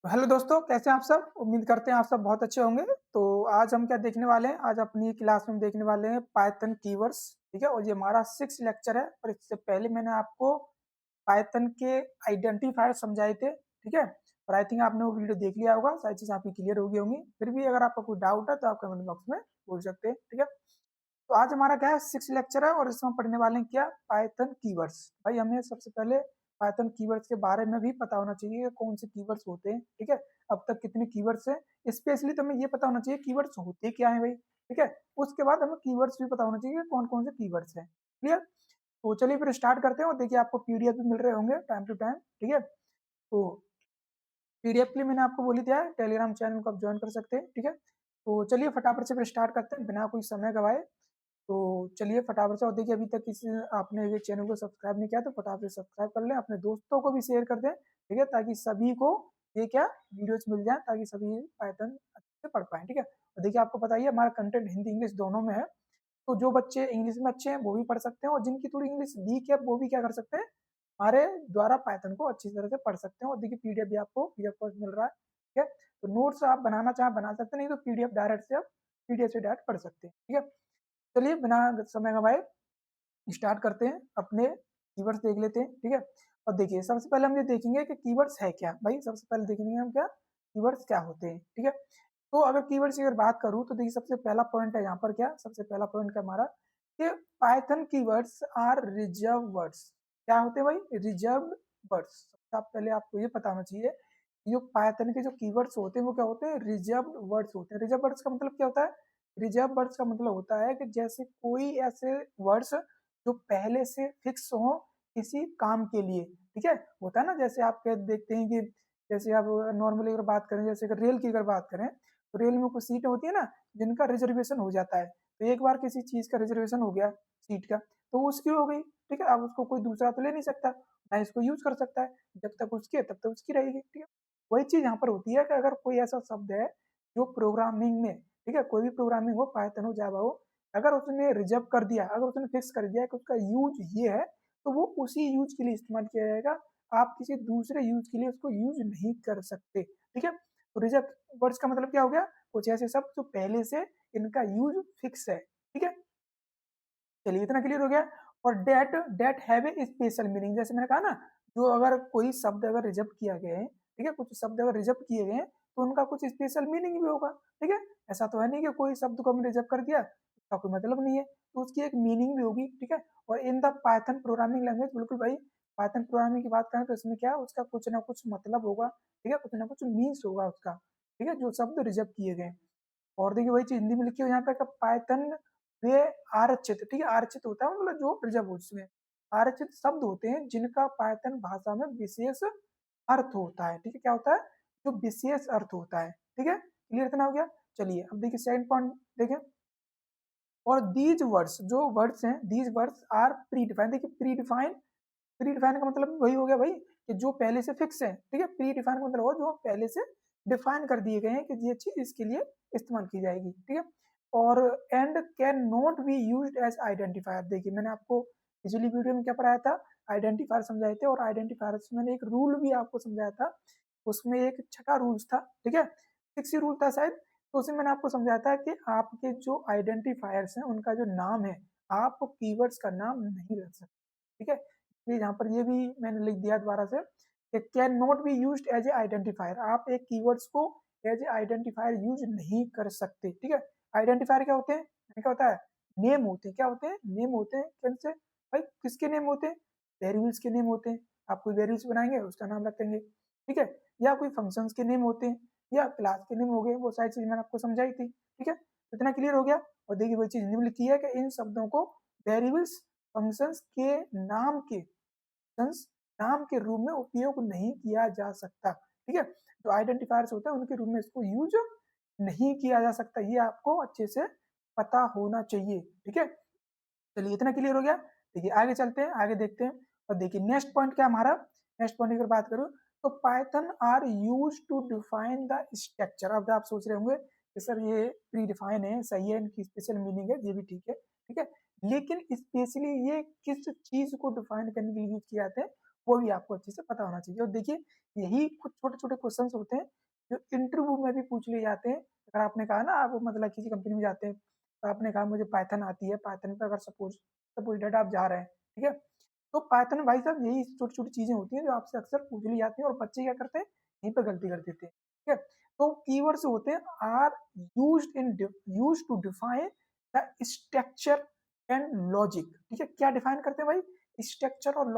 Hello दोस्तों, कैसे हैं आप सब? उम्मीद करते हैं आप सब बहुत अच्छे होंगे। तो आज हम क्या देखने वाले हैं, आज अपनी क्लास में देखने वाले हैं पाइथन कीवर्ड्स। ठीक है, और ये हमारा 6 लेक्चर है। और इससे पहले मैंने आपको पाइथन के आइडेंटिफायर समझाए थे। ठीक है, और आई थिंक आपने वो वीडियो देख लिया होगा, सारी चीज़ आपकी क्लियर हो गई होंगी। फिर भी अगर आपका कोई डाउट है तो आप कमेंट बॉक्स में पूछ सकते हैं। ठीक है, तो आज हमारा क्या है, 6 लेक्चर है और इसमें हम पढ़ने वाले हैं क्या, पाइथन कीवर्ड्स। भाई हमें सबसे पहले पाइथन कीवर्ड्स के बारे में भी पता होना चाहिए कि कौन से कीवर्ड्स होते हैं। ठीक है, अब तक कितने कीवर्ड्स हैं, स्पेशली तो हमें ये पता होना चाहिए कीवर्ड्स होते क्या है भाई। ठीक है, उसके बाद हमें कीवर्ड्स भी पता होना चाहिए कौन कौन से कीवर्ड्स हैं। क्लियर? तो चलिए फिर स्टार्ट करते हैं। और देखिए आपको पीडीएफ भी मिल रहे होंगे टाइम टू टाइम। ठीक है, तो पीडीएफ के लिए मैंने आपको बोली दिया है, टेलीग्राम चैनल को आप ज्वाइन कर सकते हैं। ठीक है, तो चलिए फटाफट से फिर स्टार्ट करते हैं बिना कोई समय गवाए। तो चलिए फटाफट से, और देखिए अभी तक किसी आपने ये चैनल को सब्सक्राइब नहीं किया तो फटाफट से सब्सक्राइब कर लें, अपने दोस्तों को भी शेयर कर दें। ठीक है, ताकि सभी को ये क्या वीडियोस मिल जाए, ताकि सभी पाइथन अच्छे से पढ़ पाएं। ठीक है, और देखिए आपको पता ही है हमारा कंटेंट हिंदी इंग्लिश दोनों में है। तो जो बच्चे इंग्लिश में अच्छे हैं वो भी पढ़ सकते हैं, और जिनकी थोड़ी इंग्लिश वीक है वो भी क्या कर सकते हैं, हमारे द्वारा पाइथन को अच्छी तरह से पढ़ सकते हैं। और देखिए पीडीएफ भी आपको पीडीएफ कोर्स मिल रहा है। ठीक है, तो नोट्स आप बनाना चाहें बना सकते हैं, नहीं तो पीडीएफ डायरेक्ट से आप पीडीएफ से डायरेक्ट पढ़ सकते हैं। ठीक है, चलिए बिना समय गवाए स्टार्ट करते हैं, अपने कीवर्ड्स देख लेते हैं। ठीक है, और देखिए सबसे पहले हम ये देखेंगे कि कीवर्ड्स है क्या। भाई सबसे पहले देखेंगे हम क्या कीवर्ड्स क्या होते हैं। ठीक है, तो अगर कीवर्ड्स की अगर बात करूं तो देखिए सबसे पहला पॉइंट है यहाँ पर, क्या सबसे पहला पॉइंट क्या हमारा, कि Python keywords are reserve words. क्या होते हैं भाई? Reserve words. सबसे पहले आपको ये पता होना चाहिए, जो पाइथन के जो कीवर्ड्स होते हैं वो क्या होते हैं, रिजर्व वर्ड्स होते हैं। रिजर्व वर्ड्स का मतलब क्या होता है? रिजर्व वर्ड्स का मतलब होता है कि जैसे कोई ऐसे वर्ड्स जो पहले से फिक्स हो किसी काम के लिए। ठीक है, होता है ना, जैसे आप देखते हैं कि जैसे आप नॉर्मली अगर बात करें, जैसे अगर रेल की अगर बात करें तो रेल में कुछ सीटें होती है ना जिनका रिजर्वेशन हो जाता है। तो एक बार किसी चीज का रिजर्वेशन हो गया सीट का, तो वो उसकी हो गई। ठीक है, अब उसको कोई दूसरा तो ले नहीं सकता, ना इसको यूज कर सकता है। जब तक उसकी है तब तक उसकी रहेगी। ठीक है, वही चीज यहाँ पर होती है कि अगर कोई ऐसा शब्द है जो प्रोग्रामिंग में, ठीक है, कोई भी प्रोग्रामिंग हो, पाइथन हो, जावा हो, अगर उसने रिजर्व कर दिया, अगर उसने फिक्स कर दिया कि उसका यूज ये है, तो वो उसी यूज के लिए इस्तेमाल किया जाएगा। आप किसी दूसरे यूज के लिए उसको यूज नहीं कर सकते। ठीक है, तो रिजर्व वर्ड्स का मतलब क्या हो गया, कुछ ऐसे शब्द जो पहले से इनका यूज फिक्स है। ठीक है, चलिए इतना क्लियर हो गया। और that that have a special meaning, जैसे मैंने कहा ना, जो अगर कोई शब्द अगर रिजर्व किया गया है, ठीक है, कुछ शब्द अगर रिजर्व किए गए हैं तो उनका कुछ स्पेशल मीनिंग भी होगा। ठीक है, ऐसा तो है नहीं कि कोई शब्द को हमने रिजर्व कर दिया उसका कोई मतलब नहीं है, तो उसकी एक मीनिंग भी होगी। ठीक है, और in the Python programming language, बिल्कुल भाई, पाइथन प्रोग्रामिंग की बात करें तो इसमें क्या उसका कुछ ना कुछ मतलब होगा। ठीक है, कुछ ना कुछ मीन्स होगा उसका। ठीक है, जो शब्द रिजर्व किए गए। और देखिए वही चीज हिंदी में लिखी हो यहाँ पे, पाइथन वे आरचित। ठीक है, आरचित होता है मतलब जो रिजर्व हो उसमें, आरचित शब्द होते हैं जिनका पाइथन भाषा में विशेष अर्थ होता है। ठीक है, क्या होता है? जो विशेष अर्थ होता है। ठीक है, क्लियर इतना हो गया। चलिए अब देखिए सेकंड पॉइंट देखें। और दीज वर्ड्स, जो वर्ड्स हैं, these words are predefined. देखिए प्री डिफाइंड, प्री डिफाइन का मतलब वही हो गया भाई कि जो पहले से फिक्स है। ठीक है, प्री डिफाइन का मतलब हो जो पहले से डिफाइन कर दिए गए हैं कि ये चीज इसके लिए इस्तेमाल की जाएगी। ठीक है, और and cannot be used as identifier. देखिए मैंने आपको पिछली वीडियो में क्या पढ़ाया था, आइडेंटिफायर समझाए थे, और आइडेंटिफायर में मैंने एक रूल भी आपको समझाया था। उसमें एक छठा रूल्स था। ठीक है, सिक्स ही रूल था शायद। तो उसमें मैंने आपको समझाया था कि आपके जो आइडेंटिफायर्स हैं उनका जो नाम है, आप कीवर्ड्स का नाम नहीं रख सकते। ठीक है, इसलिए यहाँ पर ये भी मैंने लिख दिया दोबारा से कि cannot be used as a identifier. आप एक कीवर्ड्स को एज ए आइडेंटिफायर यूज नहीं कर सकते। ठीक है, आइडेंटिफायर क्या होते हैं, क्या होता है, नेम होते हैं। क्या होते हैं? नेम होते हैं। कौन से भाई? किसके नेम होते हैं? वेरिएबल्स के नेम होते हैं। आप कोई वेरिएबल्स बनाएंगे उसका नाम रख देंगे। ठीक है, या कोई फंक्शंस के नेम होते हैं, या क्लास के नेम हो गए। वो सारी चीज मैंने आपको समझाई थी। ठीक है, इतना क्लियर हो गया। और देखिए वही चीज हिंदी में लिखी है कि इन शब्दों को वेरिएबल्स फंक्शंस के नाम के फंक्शंस नाम के रूप में उपयोग नहीं किया जा सकता। ठीक है, जो आइडेंटिफायर्स होते हैं उनके रूप में इसको यूज नहीं किया जा सकता, ये आपको अच्छे से पता होना चाहिए। ठीक है, चलिए इतना क्लियर हो गया। देखिए आगे चलते हैं, आगे देखते हैं। और देखिए नेक्स्ट पॉइंट क्या हमारा, नेक्स्ट पॉइंट की अगर बात करूं तो Python are use to define the structure. अब आप सोच रहे होंगे कि सर ये प्री डिफाइन है, सही है, इनकी स्पेशल मीनिंग है, ये भी ठीक है। ठीक है, लेकिन स्पेशली ये किस चीज को डिफाइन करने के लिए यूज किए जाते हैं वो भी आपको अच्छे से पता होना चाहिए। और देखिए यही कुछ छोटे-छोटे क्वेश्चंस होते हैं जो इंटरव्यू में भी पूछ लिए जाते हैं। अगर आपने कहा ना आप मतलब किसी कंपनी में जाते हैं, तो आपने कहा मुझे पाइथन आती है, पाइथन पे अगर सपोज़ सपोज़ दैट आप जा रहे हैं, ठीक है? तो पाइथन भाई साहब यही छोटी-छोटी चीज़ें होती हैं जो आपसे अक्सर पूछ ली जाती हैं और बच्चे क्या करते हैं, यहीं पे गलती कर देते हैं, ठीक है? तो कीवर्ड्स होते हैं are used to define the structure and logic, ठीक है? क्या डिफाइन करते हैं भाई? स्ट्रक्चर और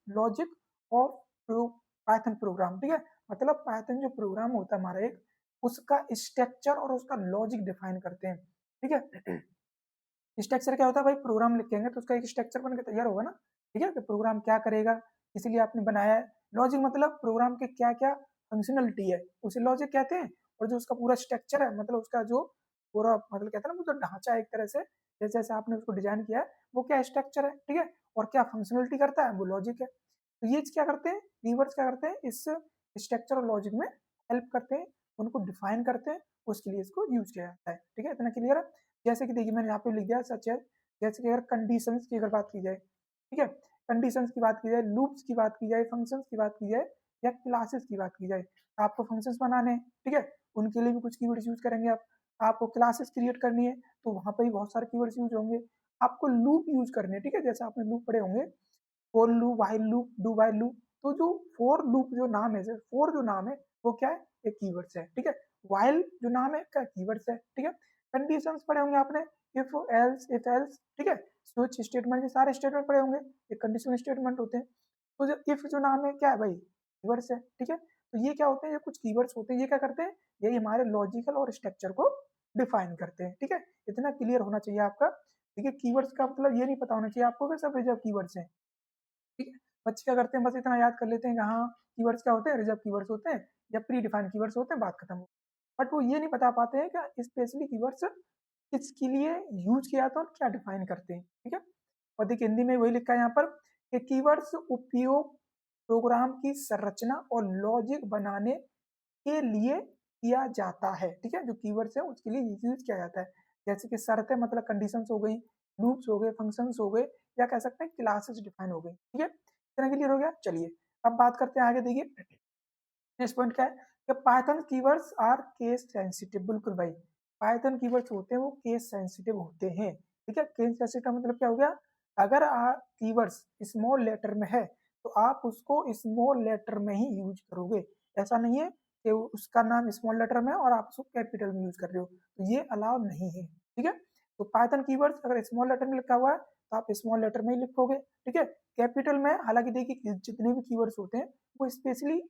लॉजिक ऑफ पाइथन प्रोग्राम, ठीक है? मतलब पाइथन जो प्रोग्राम होता है हमारा एक, उसका स्ट्रक्चर और उसका लॉजिक डिफाइन करते हैं, ठीक है? स्ट्रक्चर क्या होता है भाई? प्रोग्राम लिखेंगे तो उसका एक स्ट्रक्चर बन के तैयार होगा ना, ठीक है? कि प्रोग्राम क्या करेगा, इसीलिए आपने बनाया है। लॉजिक मतलब प्रोग्राम के क्या क्या फंक्शनलिटी है, उसे लॉजिक कहते हैं। और जो उसका पूरा स्ट्रक्चर है, मतलब उसका जो पूरा मतलब कहते हैं ना, वो जो ढांचा है एक तरह से, जैसे जैसे आपने उसको डिजाइन किया है, वो क्या स्ट्रक्चर है, ठीक है? और क्या फंक्शनलिटी करता है, वो लॉजिक है। तो ये क्या करते हैं, कीवर्ड्स क्या करते हैं, इस स्ट्रक्चर और लॉजिक में हेल्प करते हैं, उनको डिफाइन करते हैं, उसके लिए इसको यूज किया जाता है, ठीक है? इतना क्लियर है? जैसे कि देखिए मैंने यहाँ पे लिख दिया सच है, जैसे कि अगर कंडीशंस की अगर बात की जाए, ठीक है? कंडीशंस की बात की जाए, लूप्स की बात की जाए, फंक्शंस की बात की जाए, या क्लासेस की बात की जाए, आपको फंक्शंस बनाने हैं, ठीक है? उनके लिए भी कुछ कीवर्ड्स यूज करेंगे आप। आपको क्लासेस क्रिएट करनी है तो वहां पर भी बहुत सारे कीवर्ड्स यूज होंगे। आपको लूप यूज करने हैं, ठीक है? जैसे आपने लूप पढ़े होंगे, for loop, while loop, do while loop. तो जो फॉर लूप जो नाम है, फॉर जो नाम है वो क्या है, एक कीवर्ड्स है, ठीक है? व्हाइल जो नाम है क्या, कीवर्ड्स है, ठीक है? कंडीशंस पढ़े होंगे आपने, इफ एल्स, ठीक है? स्विच स्टेटमेंट, ये सारे स्टेटमेंट पढ़े होंगे, ये कंडीशनल स्टेटमेंट होते हैं। तो जो इफ जो नाम है क्या है भाई, कीवर्ड्स है, ठीक है? तो ये क्या होते हैं, ये कुछ कीवर्ड्स होते हैं, ये क्या करते हैं, ये हमारे लॉजिकल और स्ट्रक्चर को डिफाइन करते हैं, ठीक है? इतना क्लियर होना चाहिए आपका। ठीक है, कीवर्ड्स का मतलब ये नहीं पता होना चाहिए आपको कि सब रिजर्व कीवर्ड्स हैं, ठीक है? बच्चे क्या करते हैं, बस इतना याद कर लेते हैं कि हाँ कीवर्ड्स क्या होते हैं, रिजर्व कीवर्ड्स होते हैं या प्री डिफाइंड कीवर्ड्स होते हैं, बात खत्म हो। बट वो ये नहीं बता पाते हैं कि स्पेशली कीवर्ड्स किसके लिए यूज किया जाता है और क्या डिफाइन करते हैं, ठीक है? और देखिए हिंदी में वही लिखा है यहाँ पर कि कीवर्ड्स उपयोग प्रोग्राम की संरचना और लॉजिक बनाने के लिए किया जाता है, ठीक है? जो कीवर्ड्स है उसके लिए यूज किया जाता है। जैसे कि शर्तें मतलब कंडीशंस हो गई, लूप्स हो गए, फंक्शंस हो गए, या कह सकते हैं क्लासेस डिफाइन हो गई, ठीक है? इतना क्लियर हो गया? चलिए अब बात करते हैं आगे। देखिए नेक्स्ट पॉइंट क्या है कि Python keywords are case sensitive. बिल्कुल भाई, पाइथन कीवर्ड्स होते हैं वो केस सेंसिटिव होते हैं, ठीक है? केस सेंसिटिव मतलब क्या हो गया, अगर कीवर्ड्स स्मॉल लेटर में है तो आप उसको स्मॉल लेटर में ही यूज करोगे। ऐसा नहीं है कि उसका नाम स्मॉल लेटर में है और आप उसको कैपिटल में यूज कर रहे हो, तो ये अलाउ नहीं है, ठीक है? तो पाइथन कीवर्ड्स अगर स्मॉल लेटर में लिखा हुआ है तो आप स्मॉल लेटर में ही लिखोगे, ठीक है? कैपिटल में हालांकि देखिए जितने भी कीवर्ड्स होते हैं वो स्पेशली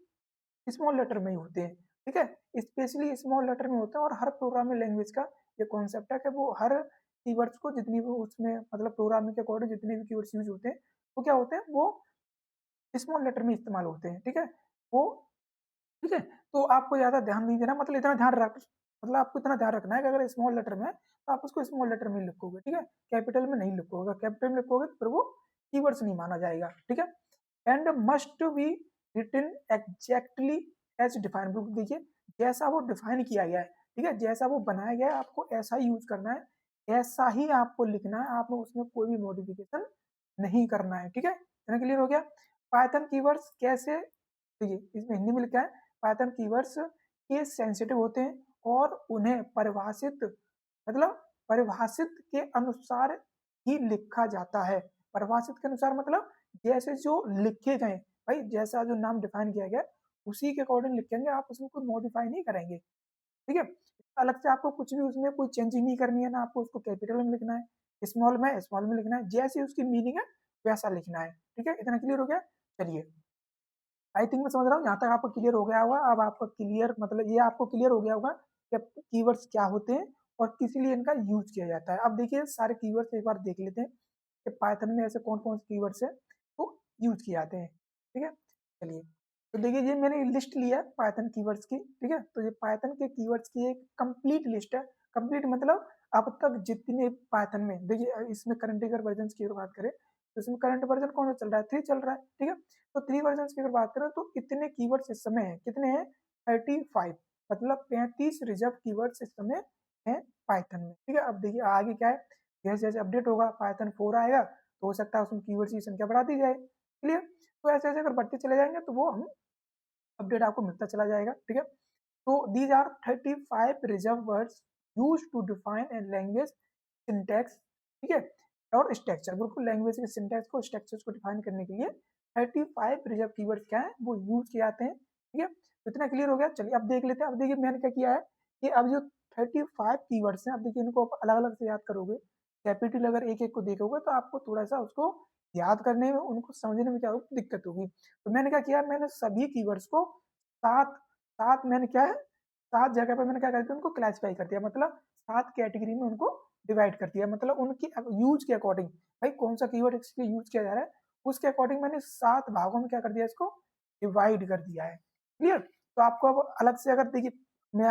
स्मॉल लेटर में ही होते हैं, ठीक है? स्पेशली स्मॉल लेटर में होता है। और हर प्रोग्रामिंग लैंग्वेज का ये कॉन्सेप्ट है कि वो हर कीवर्ड्स को जितनी भी उसमें मतलब प्रोग्रामिंग के अकॉर्डिंग जितने भी कीवर्ड्स यूज होते हैं वो क्या होते हैं, वो स्मॉल लेटर में इस्तेमाल होते हैं, ठीक है? वो ठीक है, तो आपको ज्यादा ध्यान नहीं देना, मतलब इतना ध्यान रख, मतलब आपको इतना ध्यान रखना है कि अगर स्मॉल लेटर में है तो आप उसको स्मॉल लेटर में लिखोगे, ठीक है? कैपिटल में नहीं लिखोगे, कैपिटल में लिखोगे तो फिर वो कीवर्ड्स नहीं माना जाएगा, ठीक है? And must be written exactly as define. देखिए जैसा वो डिफाइन किया गया है, ठीक है, जैसा वो बनाया गया है आपको ऐसा ही यूज करना है, ऐसा ही आपको लिखना है, आपको उसमें कोई भी मॉडिफिकेशन नहीं करना है, ठीक है? इतना क्लियर हो गया? पाइथन कीवर्ड्स कैसे, देखिए इसमें हिंदी में लिखा है पाइथन कीवर्ड्स केस सेंसिटिव होते हैं और उन्हें परिभाषित मतलब परिभाषित के अनुसार ही लिखा जाता है। परिभाषित के अनुसार मतलब जैसे जो लिखे गए, भाई जैसा जो नाम डिफाइन किया गया उसी के अकॉर्डिंग लिखेंगे, आप उसमें कोई मॉडिफाई नहीं करेंगे, ठीक है? अलग से आपको कुछ भी उसमें कोई चेंजिंग नहीं करनी है ना, आपको उसको कैपिटल में लिखना है, स्मॉल में लिखना है, जैसी उसकी मीनिंग है वैसा लिखना है, ठीक है? इतना क्लियर हो गया? चलिए आई थिंक मैं समझ रहा हूँ यहाँ तक आपको क्लियर हो गया होगा। अब आपको क्लियर मतलब ये आपको क्लियर हो गया होगा कि कीवर्ड्स क्या होते हैं और किस लिए इनका यूज किया जाता है। अब देखिए सारे कीवर्ड्स एक बार देख लेते हैं कि पाइथन में ऐसे कौन कौन से कीवर्ड्स है तो यूज किए जाते हैं, ठीक है? चलिए तो देखिए ये मैंने लिस्ट लिया पाइथन कीवर्ड्स की, ठीक है? तो ये पाइथन के कीवर्ड्स की एक कंप्लीट लिस्ट है। कंप्लीट मतलब अब तक जितने पाइथन में, देखिए इसमें करंट अगर वर्जन की बात करें तो इसमें करंट वर्जन कौन सा चल रहा है, 3 चल रहा है, ठीक है? तो 3 वर्जन की अगर बात करें तो इतने कीवर्ड्स इस समय हैं, कितने हैं, 35, मतलब 35 रिजर्व कीवर्ड्स इस समय हैं पाइथन में, ठीक है? अब देखिए आगे क्या है, जैसे जैसे अपडेट होगा पाइथन 4 आएगा तो हो सकता है उसमें कीवर्ड्स की संख्या बढ़ा दी जाए, क्लियर? तो ऐसे ऐसे अगर बढ़ते चले जाएंगे तो वो हम अपडेट आपको मिलता चला जाएगा, ठीक है। तो these are 35 reserve words use to define an language syntax, ठीक है, और स्ट्रक्चर, बिल्कुल लैंग्वेज के सिंटैक्स को स्ट्रक्चर्स को डिफाइन करने के लिए 35 रिजर्व कीवर्ड्स क्या है वो यूज किए जाते हैं, ठीक है। तो इतना क्लियर हो गया। चलिए अब देख लेते हैं। अब देखिए मैंने क्या किया है कि अब जो 35 कीवर्ड्स हैं, अब देखिए इनको आप अलग अलग से याद करोगे, कैपिटल अगर एक एक को देखोगे तो आपको थोड़ा सा उसको याद करने में, उनको समझने में क्या होगी, दिक्कत होगी। तो मैंने क्या किया, मैंने सभी कीवर्ड्स को सात सात मैंने क्या है, सात जगह पे मैंने क्या कर दिया, उनको क्लासिफाई कर दिया, मतलब 7 कैटेगरी में उनको डिवाइड कर दिया, मतलब उनकी यूज के अकॉर्डिंग, भाई कौन सा कीवर्ड इसके यूज किया जा रहा है उसके अकॉर्डिंग मैंने 7 भागों में क्या कर दिया, इसको डिवाइड कर दिया है। क्लियर। तो आपको अब अलग से अगर देखिए मैं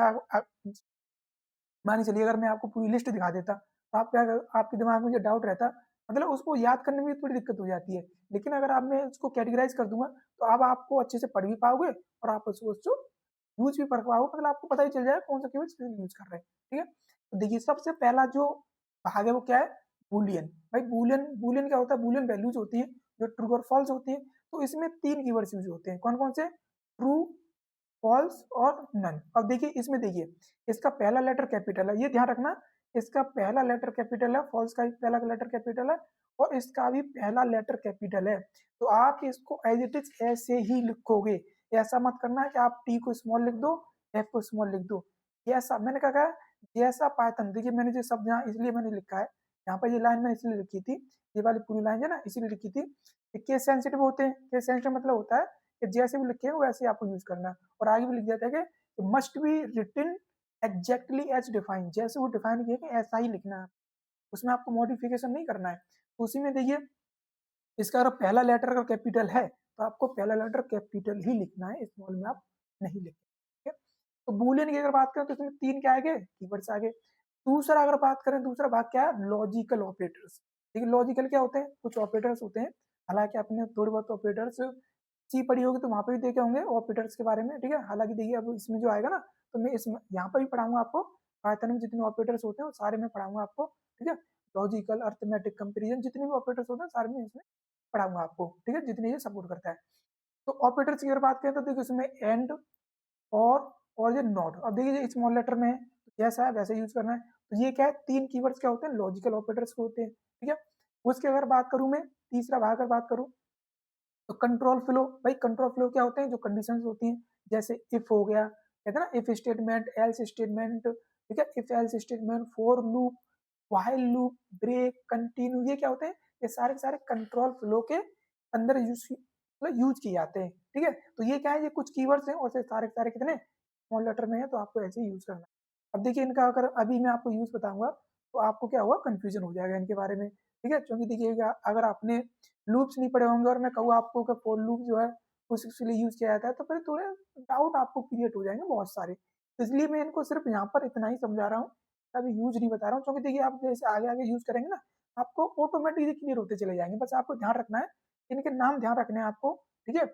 मान चलिए अगर मैं आपको पूरी लिस्ट दिखा देता तो आप क्या, आपके दिमाग में जो डाउट रहता, मतलब उसको याद करने में थोड़ी दिक्कत हो जाती है। लेकिन अगर आप मैं उसको कैटेगराइज कर दूंगा तो अब आपको अच्छे से पढ़ भी पाओगे और आप उसको यूज भी कर पाओगे, मतलब आपको पता ही चल जाएगा कौन सा कीवर्ड यूज कर रहे हैं, ठीक है। तो देखिए सबसे पहला जो भाग है वो क्या है, बुलियन। भाई बुलियन, बुलियन क्या होता है, बुलियन वैल्यूज होती है जो ट्रू और फॉल्स होती है। तो इसमें 3 कीवर्ड्स यूज होते हैं, कौन कौन से, ट्रू, फॉल्स और नन। अब देखिए इसमें देखिए इसका पहला लेटर कैपिटल है, ये ध्यान रखना, इसका पहला लेटर कैपिटल है, फॉल्स का भी पहला लेटर कैपिटल है और इसका भी पहला लेटर कैपिटल है। तो आप इसको एज इट इज ऐसे ही लिखोगे, ऐसा मत करना है कि आप टी को स्मॉल लिख दो, एफ को स्मॉल लिख दो। जैसा मैंने कहा जैसा पाइथन, देखिए मैंने जो शब्द यहाँ इसलिए मैंने लिखा है, यहाँ पर ये लाइन मैंने इसलिए लिखी थी, ये वाली पूरी लाइन है ना इसीलिए लिखी थी, केस सेंसिटिव होते हैं। केस सेंसिटिव मतलब होता है कि जैसे भी लिखे हैं वैसे ही आपको यूज करना है। और आगे भी लिख दिया था कि must be written exactly as define, जैसे वो डिफाइन किया कि ऐसा ही लिखना है, उसमें आपको मॉडिफिकेशन नहीं करना है। तो उसी में देखिए इसका अगर पहला लेटर अगर कैपिटल है तो आपको पहला लेटर कैपिटल ही लिखना है, स्मॉल में आप नहीं लिखें, ठीक है। तो बूलियन की अगर बात करें तो इसमें 3 क्या आगे, कीवर्ड्स आगे। दूसरा अगर बात करें, दूसरा भाग क्या है, लॉजिकल ऑपरेटर्स। ठीक है, लॉजिकल क्या होते हैं, कुछ ऑपरेटर्स होते हैं, हालांकि आपने थोड़ी बहुत ऑपरेटर्स सी पढ़ी होगी तो वहां पर भी देखे होंगे ऑपरेटर्स के बारे में, ठीक है। हालांकि देखिए अब इसमें जो आएगा ना तो मैं इसमें यहाँ पर भी पढ़ाऊंगा आपको, पाइथन में जितने ऑपरेटर्स होते हैं वो सारे में पढ़ाऊंगा आपको, ठीक है। लॉजिकल, अर्थमेटिक, कंपेरिजन, जितने भी ऑपरेटर्स होते हैं सारे में इसमें पढ़ाऊंगा आपको, ठीक है, जितने ये सपोर्ट करता है। तो ऑपरेटर्स की अगर बात करें तो देखिए इसमें एंड और ये नॉट। अब देखिए स्मॉल लेटर में है तो जैसा है वैसे यूज करना है। तो ये क्या है, 3 कीवर्ड्स क्या होते हैं, लॉजिकल ऑपरेटर्स के होते हैं, ठीक है। उसकी अगर बात करूं मैं, तीसरा भाग अगर बात करूं तो कंट्रोल फ्लो। भाई कंट्रोल फ्लो क्या होते हैं, जो कंडीशंस होती हैं, जैसे इफ हो गया, कहते हैं ना इफ स्टेटमेंट, एल्स स्टेटमेंट, ठीक है, if else statement, for loop, while loop, break, continue, ये क्या होते हैं, ये सारे के सारे कंट्रोल फ्लो के अंदर यूज किए जाते हैं, ठीक है। तो ये क्या है, ये कुछ कीवर्ड्स हैं और सारे सारे कितने स्मॉल लेटर में है, तो आपको ऐसे यूज करना है। अब देखिए इनका अगर अभी मैं आपको यूज बताऊंगा तो आपको क्या होगा, कंफ्यूजन हो जाएगा इनके बारे में, ठीक है। क्योंकि देखिएगा अगर आपने लूप्स नहीं पढ़े होंगे और मैं कहूँ आपको कि फॉर लूप जो है उसके लिए यूज किया जाता है तो फिर थोड़े डाउट आपको क्रिएट हो जाएंगे बहुत सारे। तो इसलिए मैं इनको सिर्फ यहाँ पर इतना ही समझा रहा हूँ, अभी यूज नहीं बता रहा हूँ, क्योंकि देखिए आप जैसे आगे आगे यूज करेंगे ना आपको ऑटोमेटिकली क्लियर होते चले जाएंगे। बस आपको ध्यान रखना है, इनके नाम ध्यान रखने हैं आपको, ठीक है,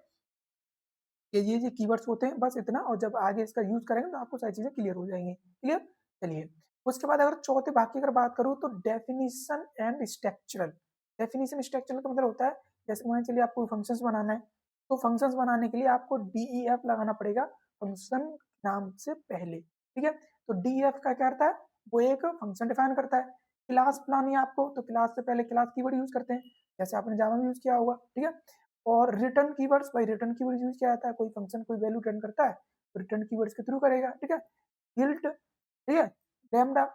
कि ये कीवर्ड्स होते हैं, बस इतना। और जब आगे इसका यूज करेंगे तो आपको सारी चीजें क्लियर हो जाएंगी। क्लियर। चलिए उसके बाद अगर चौथे भाग की अगर बात करूँ तो definition and structural. Definition structural का मतलब होता है, जैसे मान चलिए आपको फंक्शंस बनाना है तो फंक्शंस बनाने के लिए आपको डीईएफ लगाना पड़ेगा फंक्शन नाम से पहले, ठीक है। तो डीईएफ का क्या करता है, वो एक फंक्शन डिफाइन करता है। क्लास बनानी है आपको तो क्लास से पहले क्लास कीवर्ड यूज करते हैं, जैसे आपने जावा में यूज किया होगा, ठीक है। और रिटर्न कीवर्ड्स, भाई रिटर्न कीवर्ड्स यूज किया जाता है, कोई फंक्शन कोई वैल्यू रिटर्न करता है तो रिटर्न कीवर्ड्स के थ्रू करेगा, ठीक है। गिल्ट, ठीक है, लैम्डा।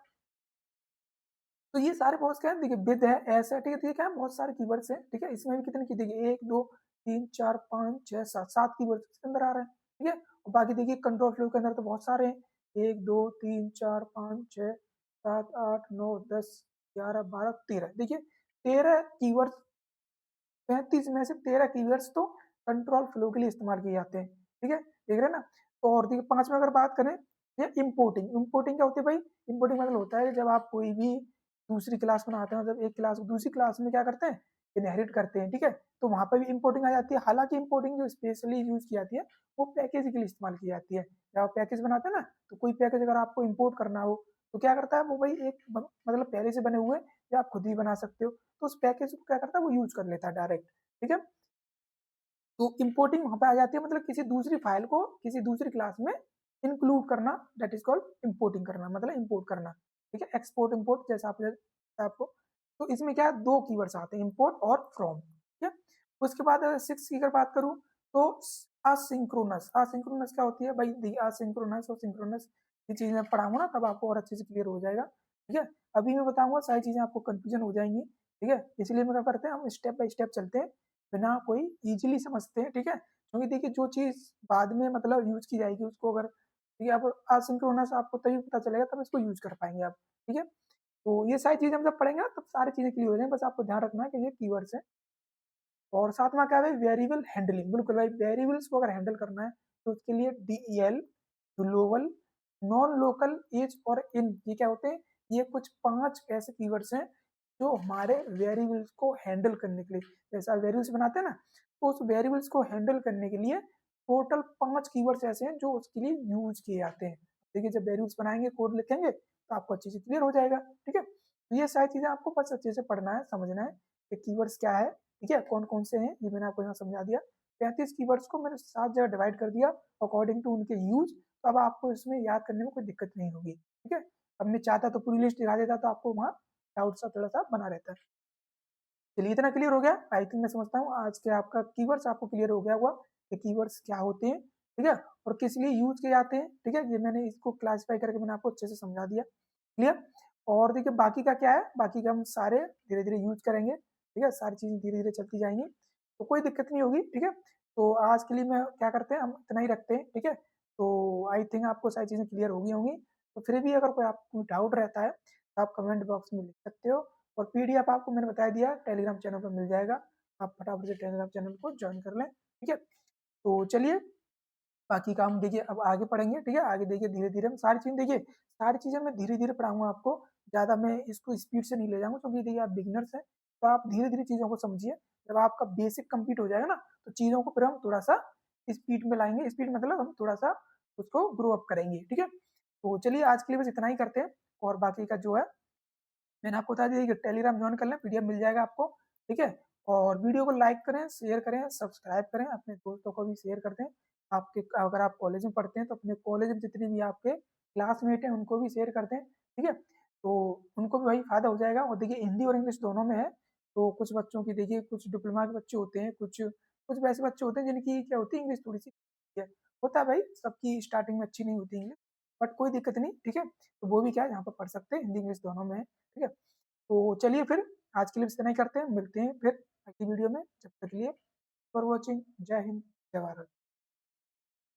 तो ये सारे बहुत क्या है, देखिए विद है, ऐसा, ठीक है। तो ये क्या है, बहुत सारे कीवर्ड्स हैं, ठीक है। इसमें भी कितने की देखिए 1 2 3 4 5 6 7 7 कीवर्ड्स इसके अंदर आ रहे हैं, ठीक है। और बाकी देखिए कंट्रोल फ्लो के अंदर तो बहुत सारे हैं, 1 2 3 4 5 6 7 8 9 10 11 12 13, देखिए 13 कीवर्ड्स, 35 में से 13 कीवर्ड्स तो कंट्रोल फ्लो के लिए इस्तेमाल किए जाते हैं, ठीक है, देख रहे हैं ना। तो और देखिए 5 में अगर बात करें, ये इम्पोर्टिंग। इम्पोर्टिंग क्या होती है भाई, इम्पोर्टिंग मतलब होता है जब आप कोई भी दूसरी क्लास बनाते हैं, मतलब एक क्लास को दूसरी क्लास में क्या करते हैं, इनहेरिट करते हैं, ठीक है। तो वहां पर भी इम्पोर्टिंग आ जाती है। हालांकि इम्पोर्टिंग जो स्पेशली यूज की जाती है वो पैकेज के लिए इस्तेमाल की जाती है। जब आप पैकेज बनाते हैं ना तो कोई पैकेज अगर आपको इम्पोर्ट करना हो तो क्या करता है वो भाई एक मतलब पहले से बने हुए या आप खुद भी बना सकते हो, तो उस पैकेज को क्या करता है वो यूज कर लेता है डायरेक्ट, ठीक है। तो इंपोर्टिंग वहाँ पे आ जाती है, मतलब किसी दूसरी फाइल को किसी दूसरी क्लास में इंक्लूड करना, दैट इज कॉल्ड इंपोर्टिंग करना, मतलब इंपोर्ट करना, ठीक है। एक्सपोर्ट इंपोर्ट जैसा आपको, तो इसमें क्या है, दो कीवर्ड्स आते हैं, इंपोर्ट और फ्रॉम, ठीक है। उसके बाद 6 की अगर बात करूँ तो असिंक्रोनस, असिंक्रोनस क्या होती है भाई, असिंक्रोनस और सिंक्रोनस, ये चीज़ मैं पढ़ाऊंगा ना तब आपको और अच्छे से क्लियर हो जाएगा, ठीक है। अभी मैं बताऊंगा सारी चीज़ें आपको कंफ्यूजन हो जाएंगी, ठीक है। इसलिए मैं क्या करते हैं, हम स्टेप बाय स्टेप चलते हैं, बिना कोई इजीली समझते हैं, ठीक है। क्योंकि देखिए जो चीज़ बाद में मतलब यूज की जाएगी उसको अगर, ठीक है, अब असिंक्रोनस आपको तभी पता चलेगा तब इसको यूज कर पाएंगे आप, ठीक है। तो ये सारी चीजें हम जब पढ़ेंगे ना तब सारी चीजें क्लियर हो जाएंगी, बस आपको ध्यान रखना है कि ये कीवर्ड्स है। और साथ में क्या है, वेरिएबल हैंडलिंग, बिल्कुल भाई, वेरिएबल्स को अगर हैंडल करना है तो उसके लिए डीईएल, ग्लोबल, नॉन लोकल, एज और इन, ये क्या होते हैं, ये कुछ 5 ऐसे कीवर्ड्स हैं जो हमारे वेरिएबल्स को हैंडल करने के लिए, जैसा वेरिएबल्स बनाते हैं ना, तो उस वेरिएबल्स को हैंडल करने के लिए टोटल 5 कीवर्ड्स ऐसे हैं जो उसके लिए यूज किए जाते हैं। देखिए जब वेरिएबल्स बनाएंगे, कोड लिखेंगे तो आपको अच्छे से क्लियर हो जाएगा, ठीक है। तो ये सारी चीजें आपको बस अच्छे से पढ़ना है, समझना है कि कीवर्ड्स क्या है, ठीक है, कौन कौन से हैं, ये मैंने आपको यहाँ समझा दिया। 35 कीवर्ड्स को मैंने 7 जगह डिवाइड कर दिया अकॉर्डिंग टू उनके यूज, तो अब आपको इसमें याद करने में कोई दिक्कत नहीं होगी, ठीक है। अब मैं चाहता तो पूरी लिस्ट दिखा देता, तो आपको वहाँ डाउट सा थोड़ा सा बना रहता है। चलिए इतना क्लियर हो गया, आई थिंक मैं समझता हूँ आज के आपका कीवर्ड्स आपको क्लियर हो गया होगा कि कीवर्ड्स क्या होते हैं, ठीक है, और किस लिए यूज किए जाते हैं, ठीक है। ये मैंने इसको क्लासिफाई करके मैंने आपको अच्छे से समझा दिया, क्लियर। और देखिए बाकी का क्या है, बाकी का हम सारे धीरे धीरे यूज करेंगे, ठीक है, सारी चीजें धीरे धीरे चलती जाएंगी, तो कोई दिक्कत नहीं होगी, ठीक है। तो आज के लिए मैं क्या करते हैं, हम इतना ही रखते हैं, ठीक है। तो आई थिंक आपको सारी चीजें क्लियर हो गई होंगी, तो फिर भी अगर कोई आपको डाउट रहता है तो आप कमेंट बॉक्स में लिख सकते हो, और पीडीएफ आपको मैंने बता दिया टेलीग्राम चैनल पर मिल जाएगा, आप फटाफट से टेलीग्राम चैनल को ज्वाइन कर लें, ठीक है। तो चलिए बाकी काम देखिए अब आगे पढ़ेंगे, ठीक है, आगे देखिए धीरे धीरे हम सारी चीज़, देखिए सारी चीज़ें मैं धीरे धीरे पढ़ाऊंगा आपको, ज़्यादा मैं इसको स्पीड से नहीं ले जाऊंगा, क्योंकि देखिए आप बिगिनर्स हैं, तो आप धीरे धीरे चीज़ों को समझिए, जब आपका बेसिक कंप्लीट हो जाएगा ना तो चीज़ों को फिर हम थोड़ा सा स्पीड में लाएंगे, स्पीड मतलब हम थोड़ा सा उसको ग्रो अप करेंगे, ठीक है। तो चलिए आज के लिए बस इतना ही करते हैं, और बाकी का जो है मैंने आपको बता दिया कि टेलीग्राम ज्वाइन कर लें, पीडीएफ मिल जाएगा आपको, ठीक है। और वीडियो को लाइक करें, शेयर करें, सब्सक्राइब करें, अपने दोस्तों को भी शेयर कर दें। आपके अगर आप कॉलेज में पढ़ते हैं तो अपने कॉलेज में जितने भी आपके क्लासमेट हैं उनको भी शेयर कर दें, ठीक है। तो उनको भी वही फायदा हो जाएगा, और देखिए हिंदी और इंग्लिश दोनों में है, तो कुछ बच्चों की देखिए कुछ डिप्लोमा के बच्चे होते हैं, कुछ कुछ वैसे बच्चे होते हैं जिनकी क्या होती है, इंग्लिश थोड़ी सी है, होता है भाई, सबकी स्टार्टिंग में अच्छी नहीं होती इंग्लिश, बट कोई दिक्कत नहीं, ठीक है। तो वो भी क्या है यहाँ पर पढ़ सकते हैं, हिंदी इंग्लिश दोनों में है, ठीक है। तो चलिए फिर आज के लिए इतना ही करते हैं, मिलते हैं फिर अगली वीडियो में, जब तक के लिए फॉर वॉचिंग, जय हिंद, जय भारत।